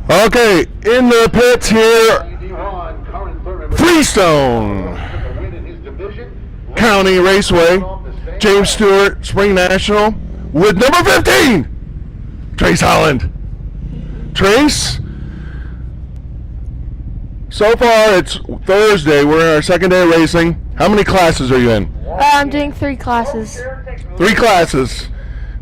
Okay, in the pits here, Freestone County Raceway, James Stewart Spring National with number 15, Trace Holland. Trace, so far it's Thursday. We're in our second day of racing. How many classes are you in? I'm doing 3 classes. 3 classes.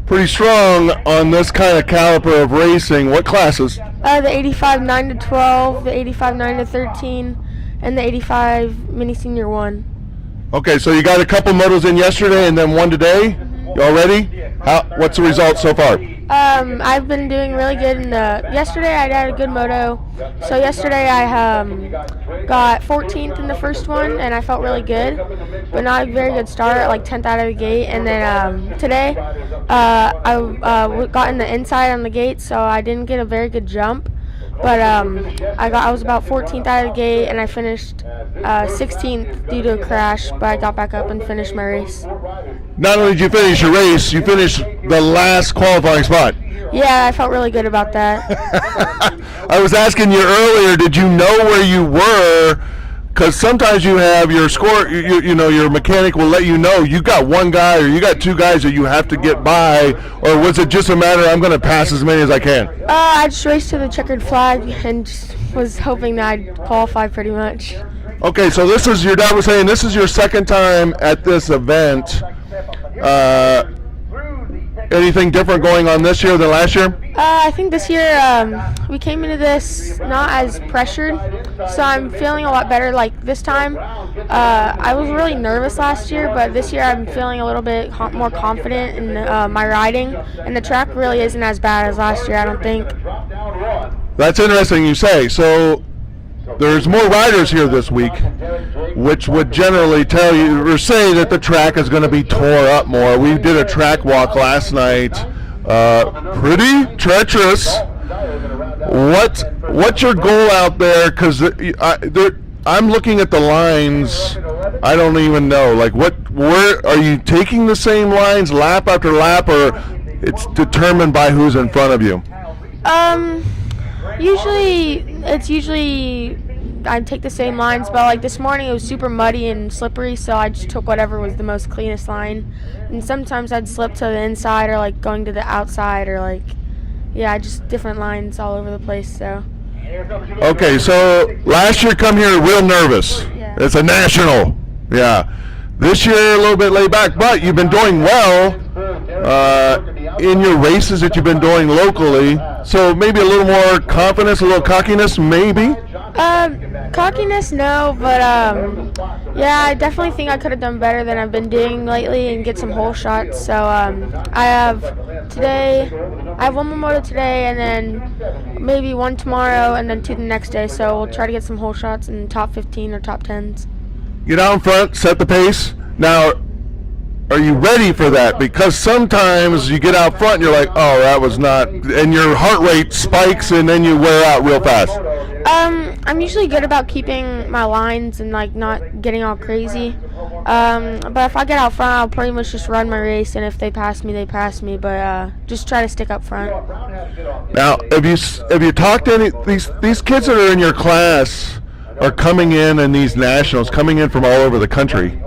Pretty strong on this kind of caliber of racing. What classes? The 85 9 to 12, the 85 9 to 13, and the 85 mini senior 1. Okay, so you got a couple motos in yesterday and then one today. You all ready? What's the result so far? I've been doing really good. Yesterday I had a good moto. So yesterday I got 14th in the first one, and I felt really good, but not a very good start, like 10th out of the gate. And then today I got in the inside on the gate, so I didn't get a very good jump. But I was about 14th out of the gate, and I finished 16th due to a crash, but I got back up and finished my race. Not only did you finish your race, you finished the last qualifying spot. Yeah, I felt really good about that. I was asking you earlier, did you know where you were? Because sometimes you have your score, you know, your mechanic will let you know you got one guy or you got 2 guys that you have to get by, or was it just a matter I'm going to pass as many as I can? I just raced to the checkered flag and just was hoping that I'd qualify pretty much. Okay, so this is, your dad was saying this is your second time at this event. Anything different going on this year than last year? I think this year we came into this not as pressured, so I'm feeling a lot better. Like this time, I was really nervous last year, but this year I'm feeling a little bit more confident in my riding, and the track really isn't as bad as last year, I don't think. That's interesting you say. So there's more riders here this week, which would generally tell you or say that the track is going to be tore up more. We did a track walk last night, pretty treacherous. What's your goal out there? Because I'm looking at the lines. I don't even know. Like, where are you taking the same lines lap after lap, or it's determined by who's in front of you? Usually I take the same lines, but like this morning it was super muddy and slippery, so I just took whatever was the most cleanest line. And sometimes I'd slip to the inside or like going to the outside, or like, yeah, just different lines all over the place. So. Okay, so last year come here real nervous. Yeah. It's a national. Yeah. This year a little bit laid back, but you've been doing well in your races that you've been doing locally. So maybe a little more confidence, a little cockiness, maybe? Cockiness, no, but yeah, I definitely think I could have done better than I've been doing lately and get some hole shots. So I have one more moto today, and then maybe one tomorrow, and then 2 the next day. So we'll try to get some hole shots in top 15 or top 10s. Get out in front, set the pace. Now, are you ready for that? Because sometimes you get out front and you're like, oh, that was not, and your heart rate spikes and then you wear out real fast. I'm usually good about keeping my lines and like not getting all crazy. But if I get out front, I'll pretty much just run my race, and if they pass me, they pass me. But just try to stick up front. Now, have you talked to any these kids that are in your class are coming in these nationals, coming in from all over the country?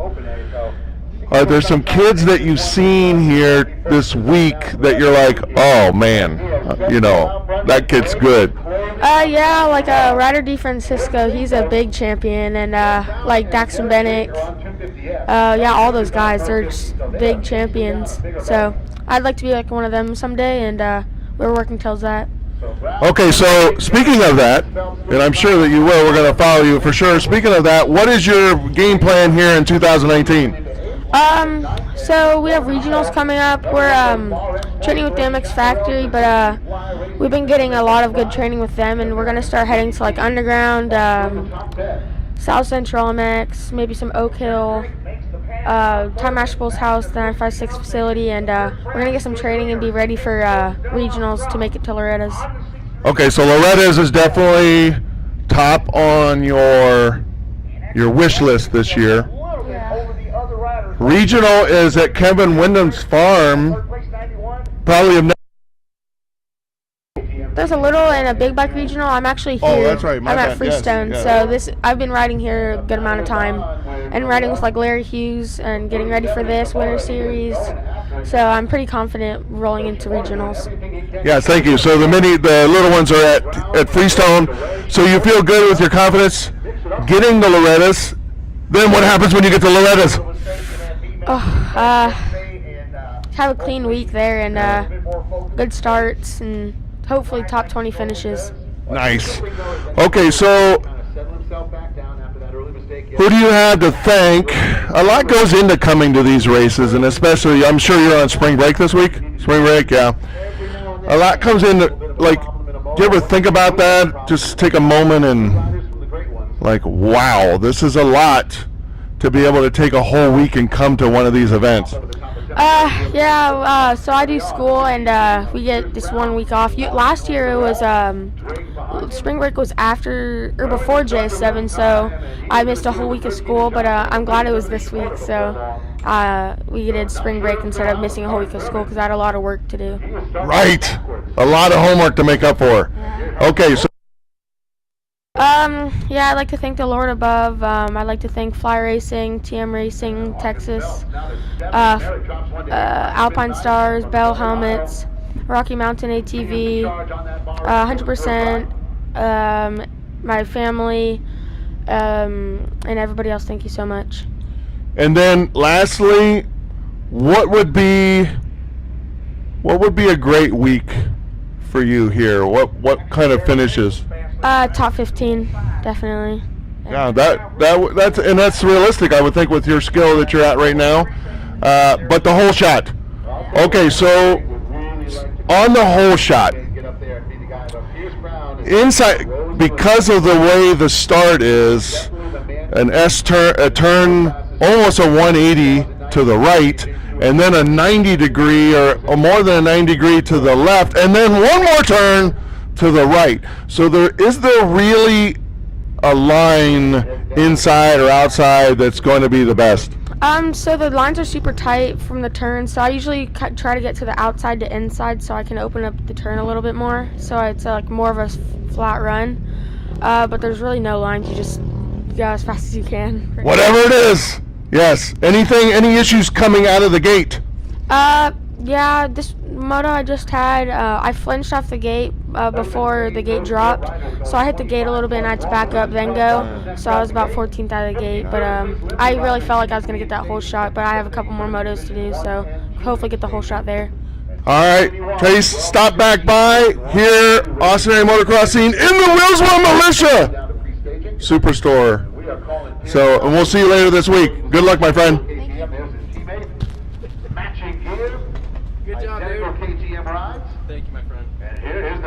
Are there some kids that you've seen here this week that you're like, oh man, you know, that kid's good? Yeah, like Ryder D. Francisco, he's a big champion, and like Daxton Bennett, yeah, all those guys, they're just big champions. So I'd like to be like one of them someday, and we're working towards that. Okay, so speaking of that, and I'm sure that you will, we're going to follow you for sure. Speaking of that, what is your game plan here in 2019? So we have regionals coming up. We're training with the MX Factory, but we've been getting a lot of good training with them, and we're going to start heading to like Underground, South Central MX, maybe some Oak Hill, Tom Ashpool's house, the 956 facility, and we're going to get some training and be ready for regionals to make it to Loretta's. Okay, so Loretta's is definitely top on your wish list this year. Regional is at Kevin Wyndham's farm. Probably have there's a little and a big bike regional. I'm actually here. Oh, that's right. My I'm at bad. Yes, Freestone. yes. So I've been riding here a good amount of time, and riding with like Larry Hughes and getting ready for this winter series. So I'm pretty confident rolling into regionals. Yes, thank you. So the little ones are at Freestone. So you feel good with your confidence getting the Loretta's. Then what happens when you get to Loretta's? Have a clean week there and good starts and hopefully top 20 finishes. Nice. Okay, so who do you have to thank? A lot goes into coming to these races, and especially, I'm sure you're on spring break this week. Spring break, yeah. A lot comes into, like, do you ever think about that? Just take a moment and, like, wow, this is a lot to be able to take a whole week and come to one of these events. So I do school and we get this 1 week off. Last year it was spring break was after or before JS7, so I missed a whole week of school. But I'm glad it was this week, so we did spring break instead of missing a whole week of school because I had a lot of work to do. Right, a lot of homework to make up for. Okay, so. I'd like to thank the Lord above. I'd like to thank Fly Racing, TM Racing, Texas, Alpine Stars, Bell Helmets, Rocky Mountain ATV, 100%, my family, and everybody else. Thank you so much. And then lastly, what would be a great week for you here? What kind of finishes? Top 15, definitely. Yeah, that's realistic, I would think, with your skill that you're at right now. But the whole shot. Okay, so on the whole shot, inside, because of the way the start is, an a turn, almost a 180 to the right, and then a 90 degree or more than a 90 degree to the left, and then one more turn to the right. So is there really a line inside or outside that's going to be the best? So the lines are super tight from the turn, so I usually try to get to the outside to inside so I can open up the turn a little bit more, so it's like more of a flat run. But there's really no lines. You just go as fast as you can. Whatever it is. Yes. Any issues coming out of the gate? Yeah, this moto I just had, I flinched off the gate before the gate dropped, so I hit the gate a little bit and I had to back up then go, so I was about 14th out of the gate, but I really felt like I was going to get that whole shot, but I have a couple more motos to do, so hopefully get the whole shot there. All right, Trace, stop back by here, Austin area motocross scene in the Wilswell Militia Superstore. So, and we'll see you later this week. Good luck, my friend. Good job, dude. KTM rides. Thank you, my friend. And here is the